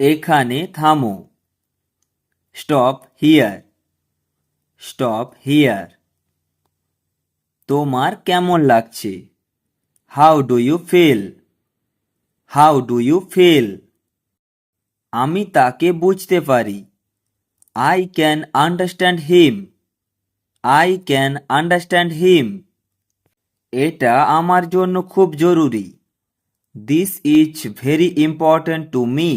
এখানে থামো। Stop here. Stop here. তোমার কেমন লাগছে? How do you feel? How do you feel? আমি তাকে বুঝতে পারি। I can understand him. I can understand him. এটা আমার জন্য খুব জরুরি। This is very important to me.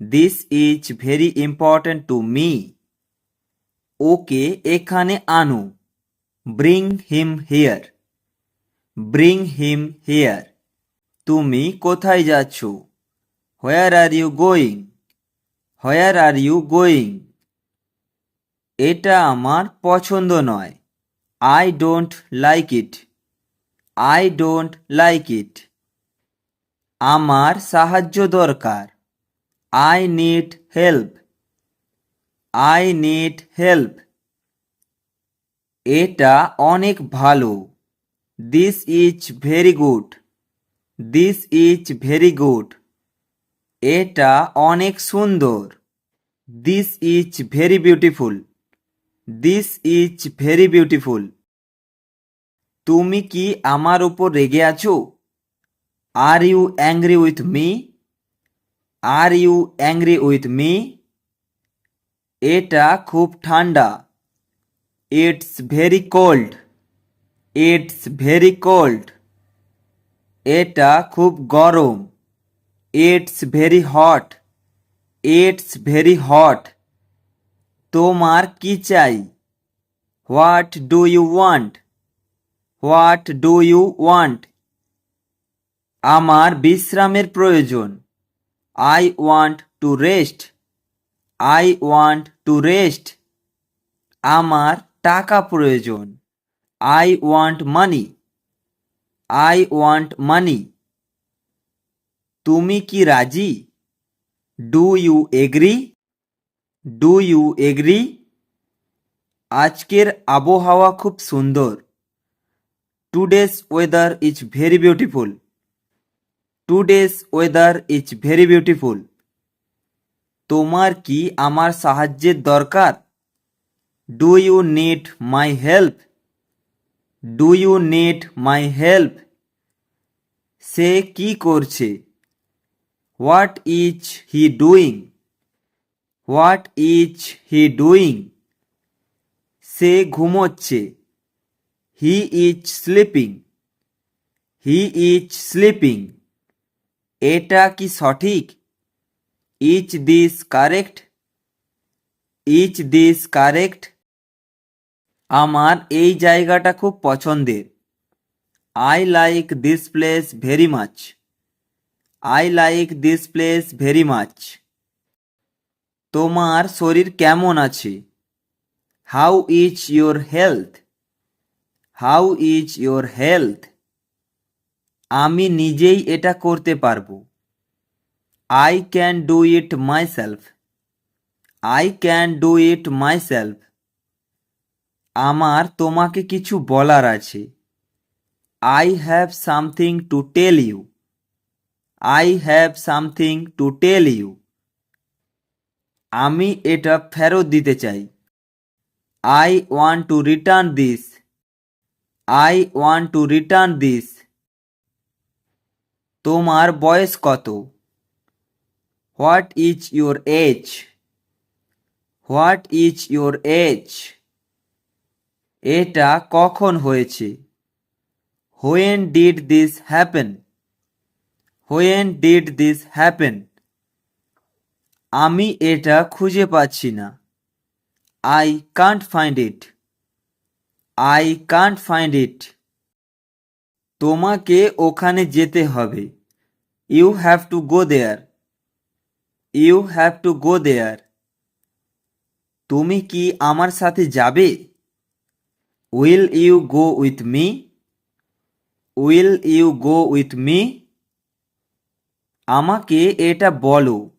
This is very important to me. Okay এখানে আনো। Bring him here. Bring him here. তুমি কোথায় যাচ্ছ? Where are you going? Where are you going? এটা আমার পছন্দ নয়। I don't like it. I don't like it. আমার সাহায্য দরকার। I need help. I need help. এটা অনেক ভালো। This is very good. This is very good. এটা অনেক সুন্দর। This is very beautiful. This is very beautiful. তুমি কি আমার উপর রেগে আছো? Are you angry with me? Are you angry with me? এটা খুব ঠান্ডা। It's very cold. It's very cold. এটা খুব গরম। It's very hot. It's very hot. তোমার কি চাই? What do you want? What do you want? আমার বিশ্রামের প্রয়োজন। I want to rest. I want to rest. আমার টাকা প্রয়োজন। I want money. I want money. তুমি কি রাজি? Do you agree? Do you agree? আজকের আবহাওয়া খুব সুন্দর। Today's weather is very beautiful. Today's weather is very beautiful. তোমার কি আমার সাহায্যের দরকার? Do you need my help? Do you need my help? সে কি করছে? What is he doing? What is he doing? সে ঘুমোচ্ছে। He is sleeping. He is sleeping. এটা কি সঠিক? Is this correct? Is this correct? আমার এই জায়গাটা খুব পছন্দের। I like this place very much. I like this place very much. তোমার শরীর কেমন আছে? How is your health? How is your health? আমি নিজেই এটা করতে পারবো। I can do it myself. I can do it myself. আমার তোমাকে কিছু বলার আছে। I have something to tell you. I have something to tell you. আমি এটা ফেরত দিতে চাই। I want to return this. I want to return this. তোমার বয়স কত? What is your age? What is your age? এটা কখন হয়েছে? When did this happen? When did this happen? আমি এটা খুঁজে পাচ্ছি না। I can't find it. I can't find ইট। তোমাকে ওখানে যেতে হবে। You have to go there. You have to go there. তুমি কি আমার সাথে যাবে? Will you go with me? Will you go with me? আমাকে এটা বলো।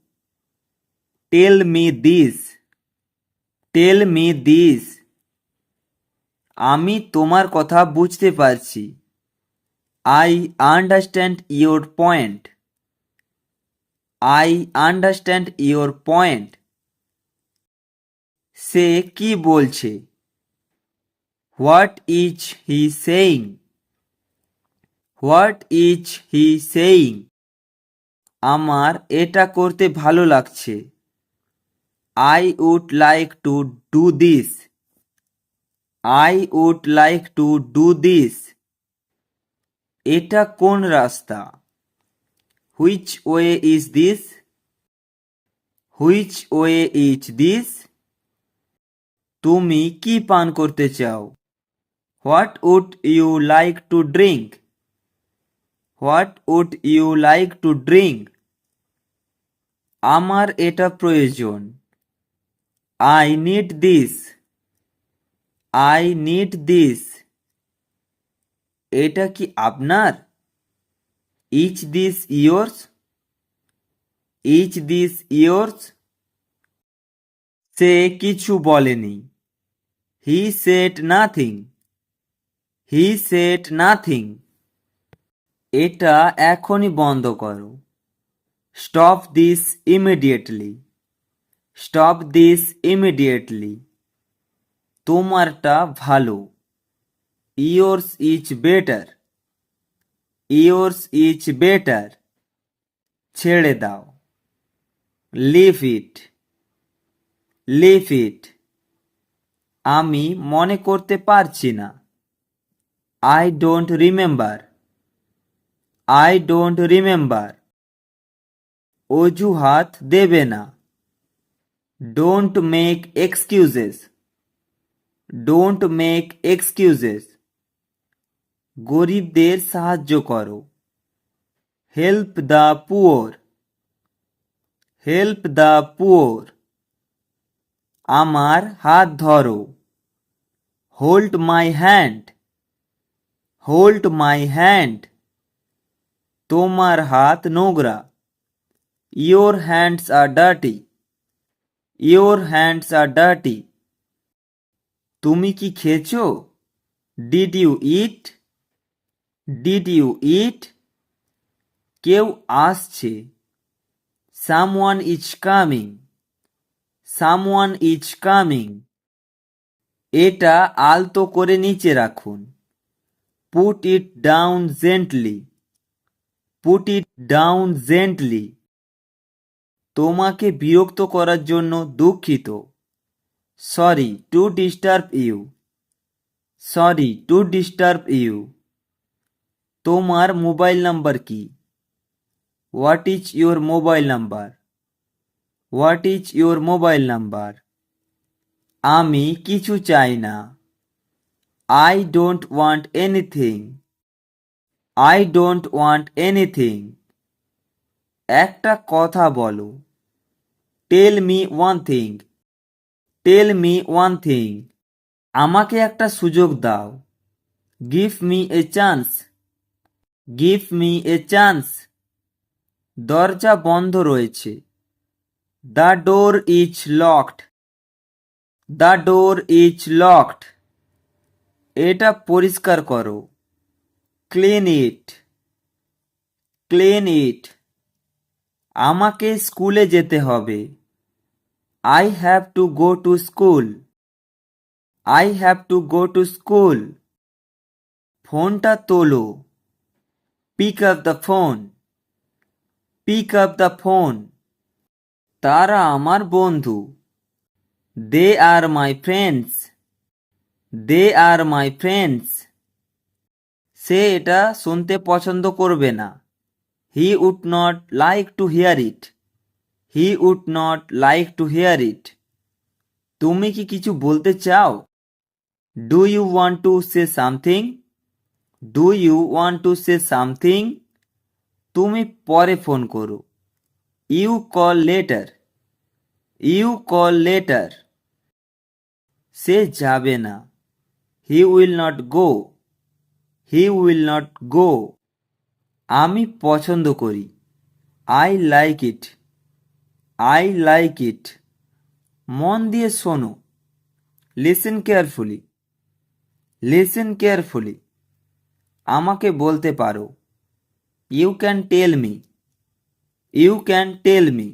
Tell me this. Tell me this. আমি তোমার কথা বুঝতে পারছি। I understand your point. I understand your point. সে কি বলছে? What is he saying? What is he saying? আমার এটা করতে ভালো লাগছে। I would like to do this. I would like to do this. এটা কোন রাস্তা? Which way is this? Which way is this? তুমি কি পান করতে চাও? What would you like to drink? What would you like to drink? আমার এটা প্রয়োজন। I need this. I need this. এটা কি আপনার? Is this yours? Is this yours? সে কিছু বলেনি। He said nothing. He said nothing. এটা এখনই বন্ধ করো। Stop this immediately. Stop this immediately. তোমারটা ভালো। Yours is better. Yours is better. ছেড়ে দাও। Leave it. Leave it. আমি মনে করতে পারছি না। I don't remember. I don't remember. অজুহাত দেবে না। Don't make excuses. Don't make excuses. গরিবদের সাহায্য করো। Help the poor. Help the poor. আমার হাত ধরো। Hold my hand. Hold my hand. তোমার হাত নোংরা। Your hands are dirty. Your hands are dirty. তুমি কি খেয়েছো? Did you eat? Did you eat? কেউ আসছে। Someone is coming. Someone is coming. এটা আলতো করে নিচে রাখুন। Put it down gently. Put it down gently. তোমাকে বিরক্ত করার জন্য দুঃখিত। Sorry to disturb you. Sorry to disturb you. তোমার মোবাইল নাম্বার কি? What is your mobile number? What is your mobile number? আমি কিছু চাই না। I don't want anything. I don't want anything. একটা কথা বলো। Tell me one thing. Tell me one thing. আমাকে একটা সুযোগ দাও। Give me a chance. Give me a chance. দরজা বন্ধ রয়েছে। The door is locked. The door is locked. এটা পরিষ্কার করো। Clean it. Clean it. আমাকে স্কুলে যেতে হবে। I have to go to school. I have to go to school. ফোনটা তোলো। Pick up the phone. Pick up the phone. তারা আমার বন্ধু। দে আর my friends. They R my friends. সে এটা শুনতে পছন্দ করবে না। He would not like to hear it. He would not like to hear it. তুমি কি কিছু বলতে চাও? Do you want to say something? Do you want to say something? তুমি পরে ফোন করো। You call later. You call later. সে যাবে না। He will not go. He will not go. আমি পছন্দ করি। I like it. I like it. মন দিয়ে শোনো। Listen carefully. Listen carefully. আমাকে বলতে পারো। You can tell me. You can tell me.